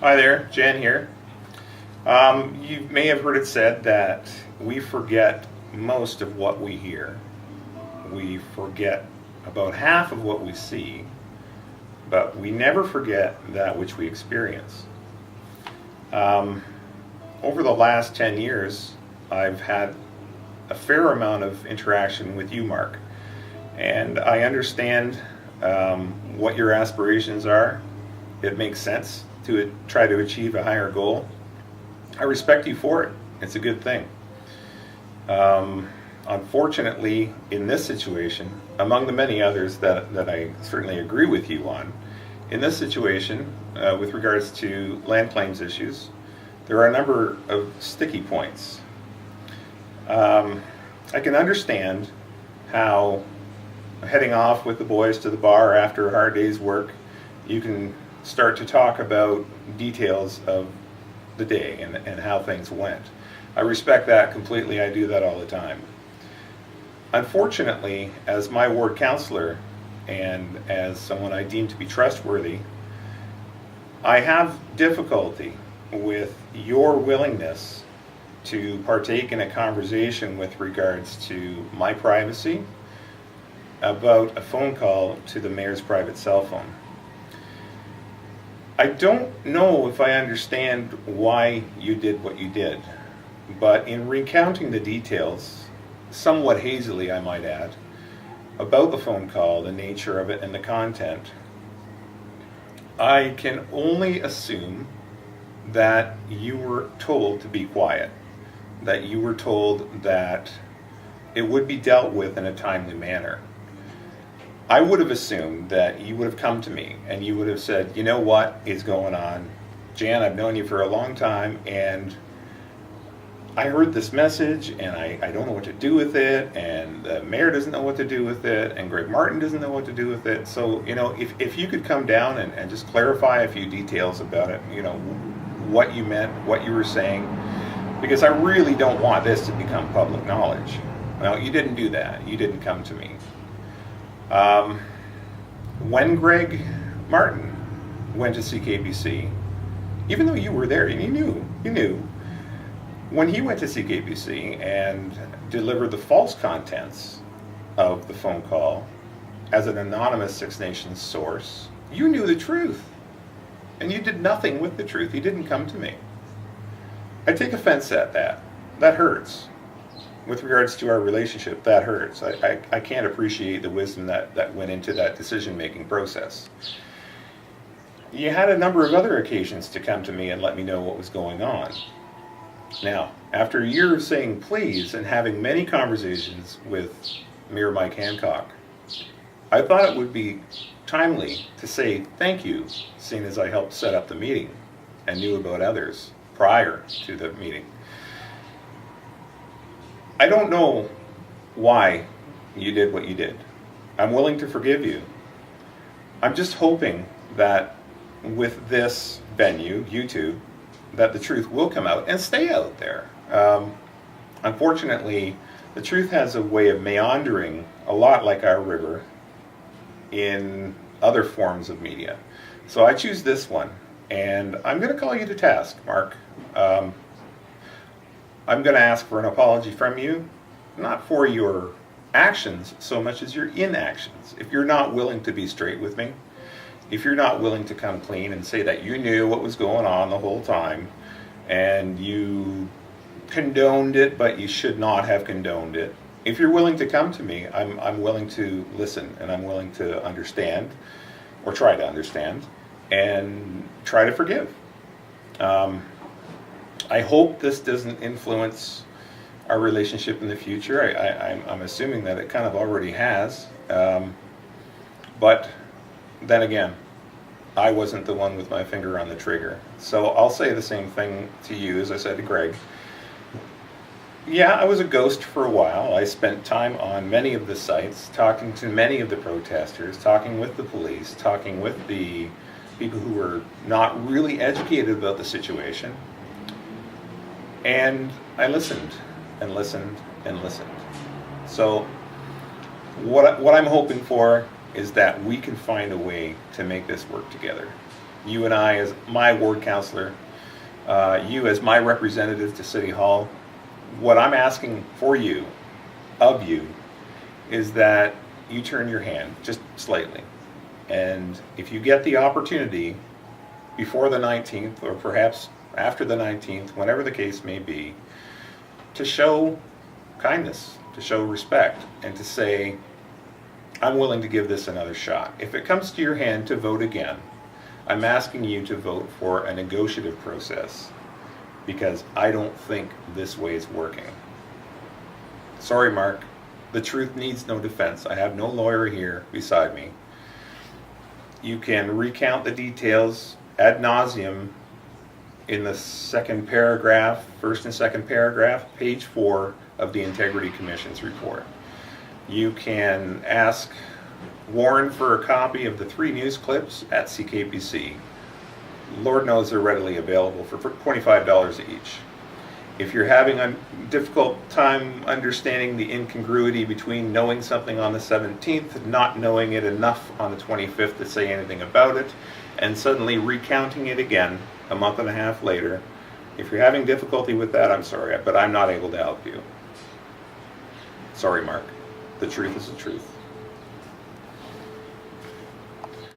Hi there, Jan here. You may have heard it said that we forget most of what we hear. We forget about half of what we see, but we never forget that which we experience. Over the last 10 years, I've had a fair amount of interaction with you, Mark, and I understand what your aspirations are. It makes sense to try to achieve a higher goal. I respect you for it. It's a good thing. Unfortunately, in this situation, among the many others that I certainly agree with you on, in this situation, with regards to land claims issues, there are a number of sticky points. I can understand how heading off with the boys to the bar after a hard day's work, you can start to talk about details of the day and how things went. I respect that completely. I do that all the time. Unfortunately, as my ward counselor and as someone I deem to be trustworthy, I have difficulty with your willingness to partake in a conversation with regards to my privacy about a phone call to the mayor's private cell phone. I don't know if I understand why you did what you did, but in recounting the details, somewhat hazily I might add, about the phone call, the nature of it, and the content, I can only assume that you were told to be quiet, that you were told that it would be dealt with in a timely manner. I would have assumed that you would have come to me and you would have said, you know what is going on? Jan, I've known you for a long time and I heard this message and I don't know what to do with it, and the mayor doesn't know what to do with it, and Greg Martin doesn't know what to do with it. So, if you could come down and just clarify a few details about it, what you meant, what you were saying, because I really don't want this to become public knowledge. Well, you didn't do that. You didn't come to me. When Greg Martin went to CKBC, even though you were there and you knew, when he went to CKBC and delivered the false contents of the phone call as an anonymous Six Nations source, you knew the truth and you did nothing with the truth. You didn't come to me. I take offense at that. That hurts. With regards to our relationship, that hurts. I can't appreciate the wisdom that went into that decision-making process. You had a number of other occasions to come to me and let me know what was going on. Now, after a year of saying please and having many conversations with Mayor Mike Hancock, I thought it would be timely to say thank you, seeing as I helped set up the meeting and knew about others prior to the meeting. I don't know why you did what you did. I'm willing to forgive you. I'm just hoping that with this venue, YouTube, that the truth will come out and stay out there. Unfortunately, the truth has a way of meandering a lot like our river in other forms of media. So I choose this one, and I'm going to call you to task, Mark. I'm going to ask for an apology from you, not for your actions so much as your inactions. If you're not willing to be straight with me, if you're not willing to come clean and say that you knew what was going on the whole time and you condoned it, but you should not have condoned it, if you're willing to come to me, I'm willing to listen and I'm willing to understand, or try to understand, and try to forgive. I hope this doesn't influence our relationship in the future. I'm assuming that it kind of already has. But then again, I wasn't the one with my finger on the trigger. So I'll say the same thing to you as I said to Greg. Yeah, I was a ghost for a while. I spent time on many of the sites, talking to many of the protesters, talking with the police, talking with the people who were not really educated about the situation. And I listened and listened and listened. So what I'm hoping for is that we can find a way to make this work together. you and I as my ward counselor, you as my representative to City Hall, what I'm asking for you, of you, is that you turn your hand just slightly. And if you get the opportunity before the 19th, or perhaps after the 19th, whenever the case may be, to show kindness, to show respect, and to say, I'm willing to give this another shot. If it comes to your hand to vote again, I'm asking you to vote for a negotiative process, because I don't think this way is working. Sorry, Mark. The truth needs no defense. I have no lawyer here beside me. You can recount the details ad nauseum in the second paragraph, first and second paragraph, page 4 of the Integrity Commission's report. You can ask Warren for a copy of the 3 news clips at CKPC. Lord knows they're readily available for $25 each. If you're having a difficult time understanding the incongruity between knowing something on the 17th, not knowing it enough on the 25th to say anything about it, and suddenly recounting it again a month and a half later, if you're having difficulty with that, I'm sorry, but I'm not able to help you. Sorry, Mark. The truth is the truth.